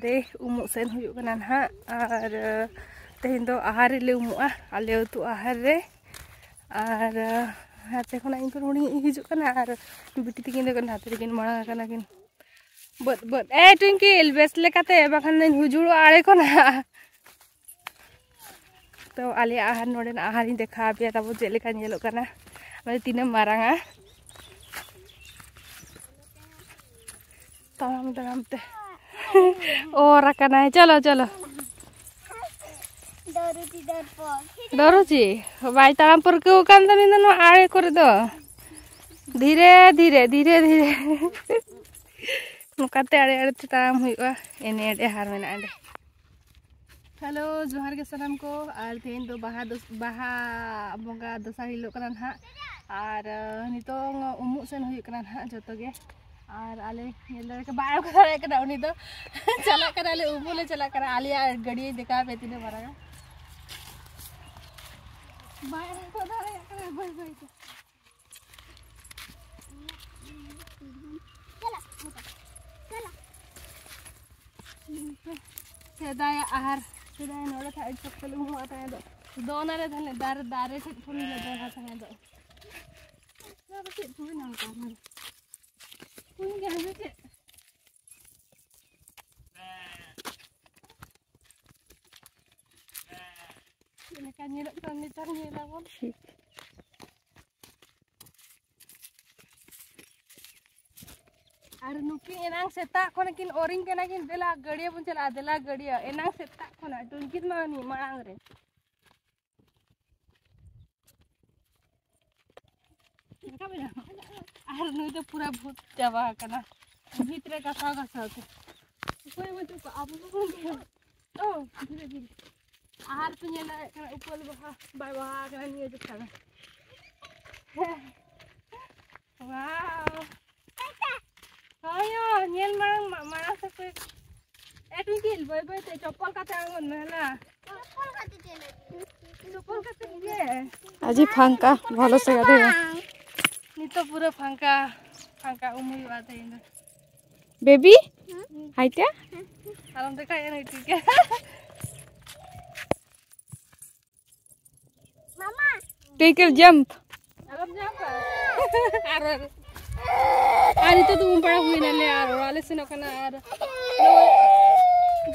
रे उमुक सेन हुयुक कना ना और तेहेन दो आहार ले उमुआ आले उतु आहार रे और हाते खना इन पर हुडी हिजुक कना और बिटी तिकिन दो कना हाते किन मांग कना किन बद बद ए ट्विंकिल बेस लेकाते बाखान हुजुड़ आड़े कना तो आले आहार नोडे आहार इन देखा पे तब जेलेका नेलो कना माने तीना मारांगा तमाम तमाम ते और रखना है चलो चलो डरुची बाई ताम पर को कान दनी न आड़े कर दो धीरे धीरे धीरे धीरे नुकाते आड़े आड़े ताम हुआ एने एडे हार मेना एडे हेलो जोहार के सलाम को और तेन दो बाहा बोंगा दसर हिलो कना ना और नितोंग उमुक सेन हुई कना ना जतो गे और आले नेल के बाय को रे कना उनी दो चला करा ले उमुले चला करा आलिया गड़ी देखा पे तिने मारागा बाय को रे करा बाय बाय चला चला सेदाय आहार सेदाय नोड़ा था चक्कल हुआ था दो नारे धने दारे से फोन ले दो हाथ में दो ना बस तू ना कर मार तू क्या है बे ini kan nyelok kan mitarnya lawan और नुकी एनांग सेता कोन किन ओरिंग केना किन देला गड़िया बुन चला देला गड़िया एनांग सेता कोना टुनकित मानी मांग रे का बेला और नुई तो पूरा भूत जावा कना भीतरे का सागा साथे कोई मत को अब ओ धीरे धीरे आहार पे नेला कना ऊपर बहा बाय बहा कना निये जखा वाओ हायो नेल मांग से कोई एटू किल बय बय ते चप्पल काते आंगन मेला चप्पल काते ये आजी फांका भलो से गादे नी तो पूरा फांका फांका उमुई बाते इन बेबी हाइटा आराम देखा ये नहीं ठीक है मामा टेक जंप आराम जंप अरे आनी तो तुम बड़ा हुई ना ले आले से नकना आर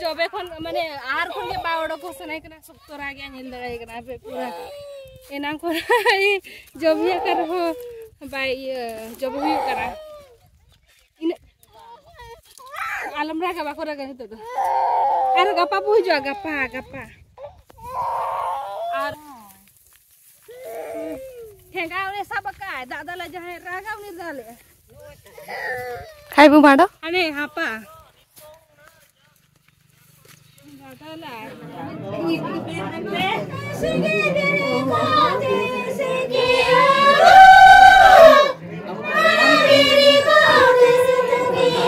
जबे खन माने आर खन के बावड़ो को से नहीं कना सुक्तर आ गया निंद रहे कना पे पूरा एना को जब ये कर हो बाई जब हुई करा इन आलमरा का बाको रगा तो अरे गप्पा पूछ जो गप्पा और ठेंगा उने सब का दादा ला जहां रागा उनी दाले खाइबु माडो अने हापा दादा ला सिगे दे काजे सिगे मेरी काजे सिगे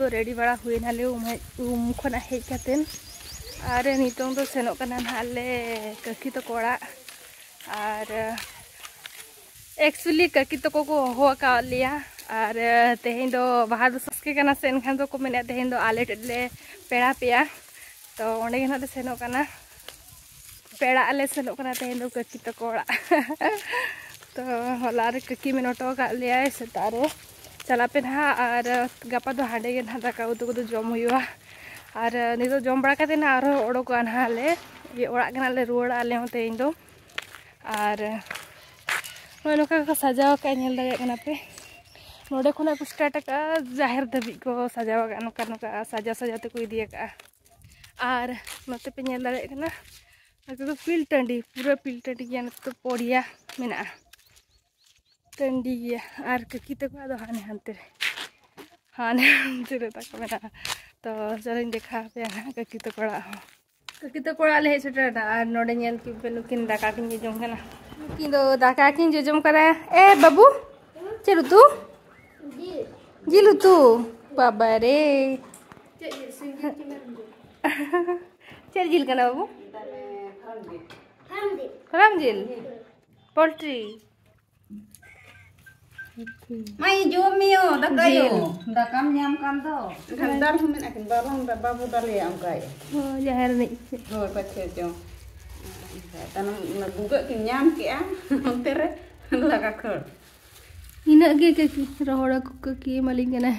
रेडी बड़ा हुए नाले खना हेज कातेन और नितों तो सेनो कना नाले ककी तो कोड़ा और एक्चुअली ककी तो को हो का लिया और तेहें दो बाहर दो सस्के कना सेन खान तो को मेने तेहें दो आले टेले पेड़ा पिया तो ओंडे गना दे सेनो कना पेड़ा आले सेनो कना तेहें दो ककी तो कोड़ा तो होला रे ककी में नोटो का लिया सेतारे चला पे ना और गपा दो हांडे के ना दाका उतु को जम हुआ और नितो जम बड़ा कते ना और ओडोक आले ये ओड़ा कना ले रुवाड़ आले होते इन दो और नोका को सजाव का नेल दागे कना पे नोडे खोना को स्टार्ट का जाहिर दबी को सजाव का नोका नोका सजा सजाते को इदिया का और नोते पे नेल दागे कना नोते तो फील्ड टंडी पूरा फील्ड टंडी या तो पोड़िया मेना टंडी गया और ककी तक हाने हानते रे तक मेना तो चलो देखा पे ककी तक ले हेज सेटरना और नोडे नेल की पे नुकिन दाका किन जोजम कना नुकिन दो दाका किन जोजम करा ए बाबू चलू तू जिलू तू बाबा रे चल जिल कना बाबू फार्म जिल poultry Mai jomio dakayo dakam nyam kan do dal humin akin barong da babu dal ya am kai oh jahar ni ho pache jo tanam naguga kin nyam ke a ontere laga khol ina ge ke rohora ku ke maling kana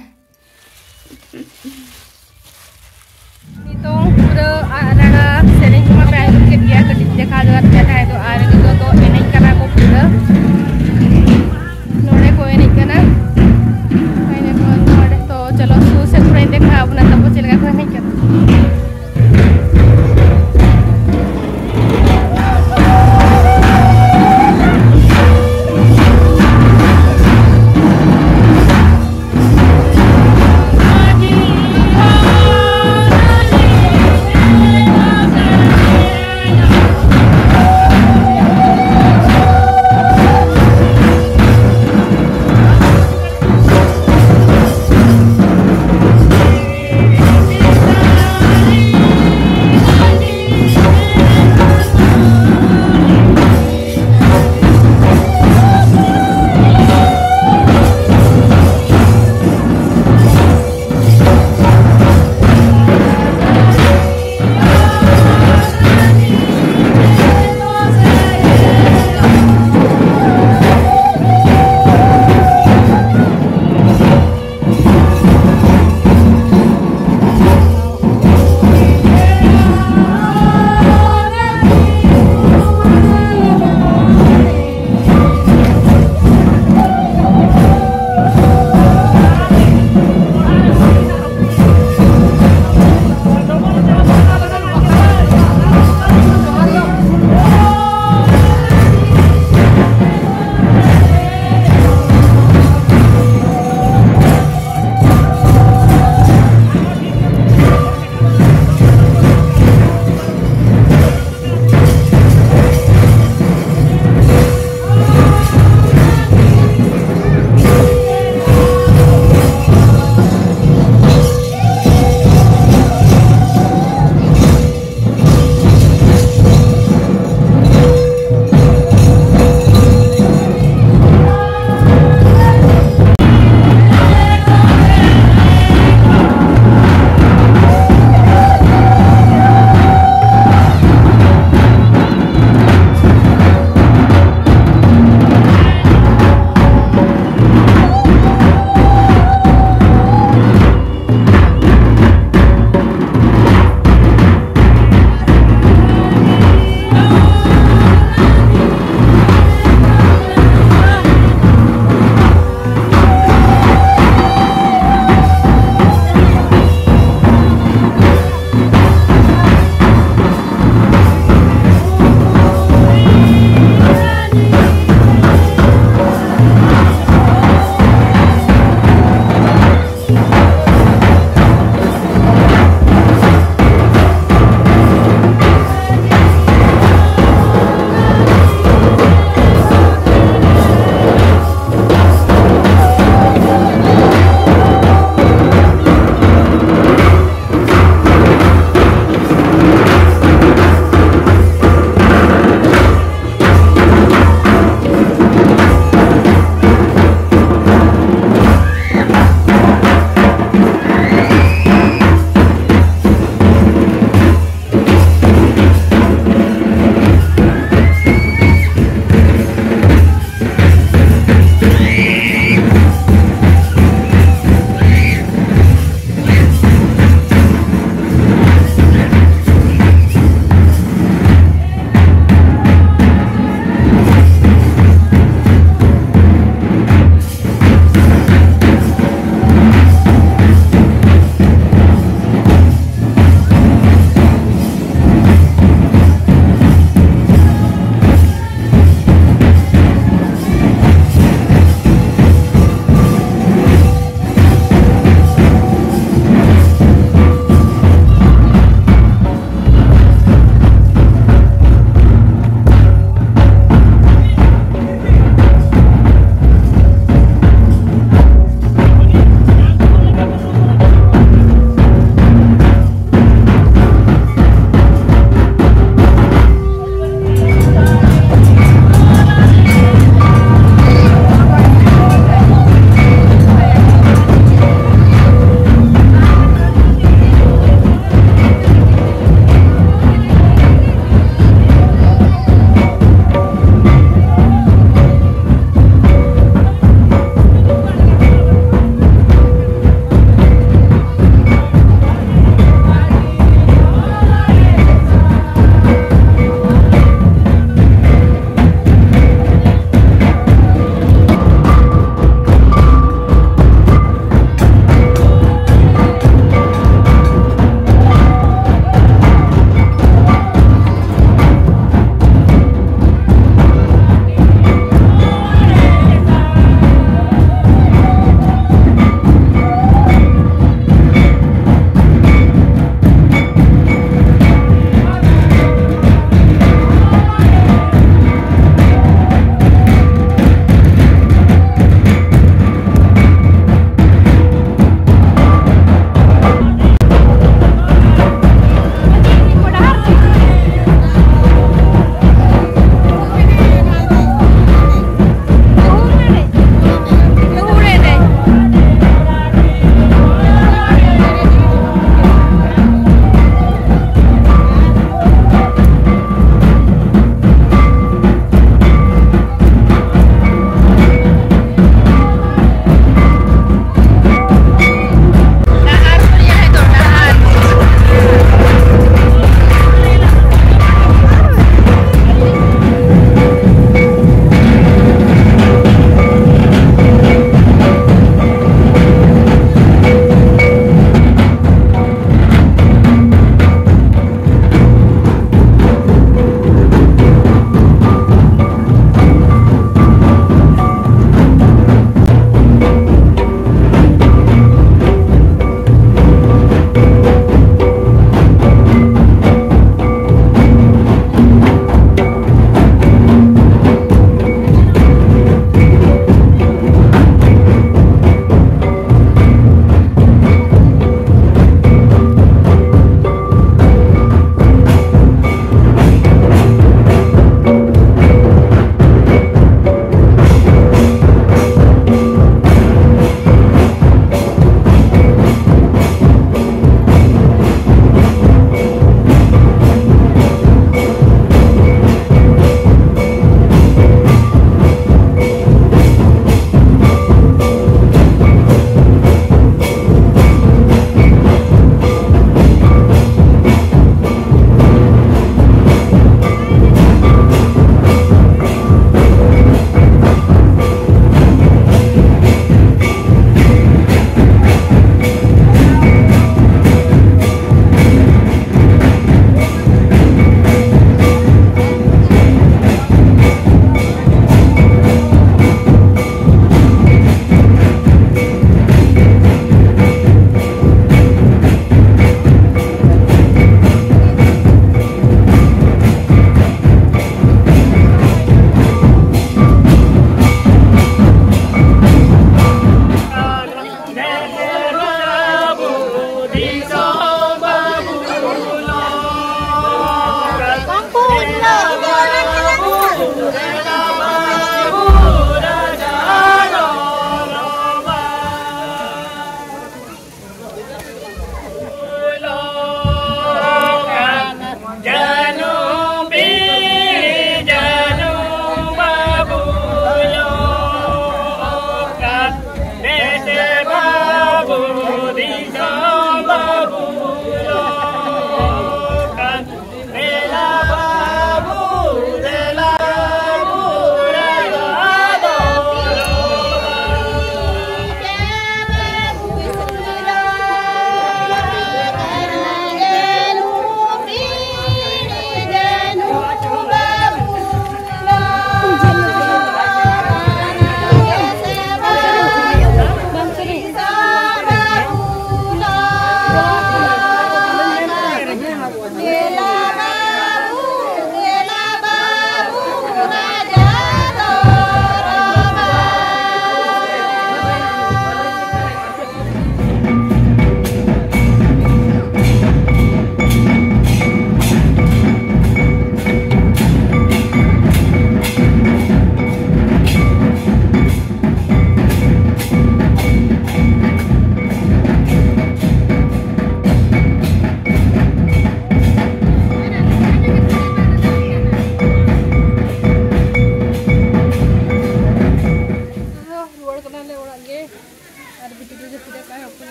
nitong pura arana sering cuma pengen ke dia ke dekha jaga बैठा है तो आरे तो एने kana ko pura नोड़े को एने kana मैंने नोड़े तो चलो सु से थोड़ा देखा अपना तब चलेगा तो नहीं क्या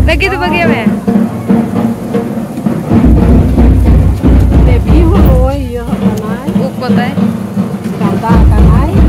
Lagi tu bagi apa? Lebih hoi ya kanai. Ukot ay. Kanta kanai.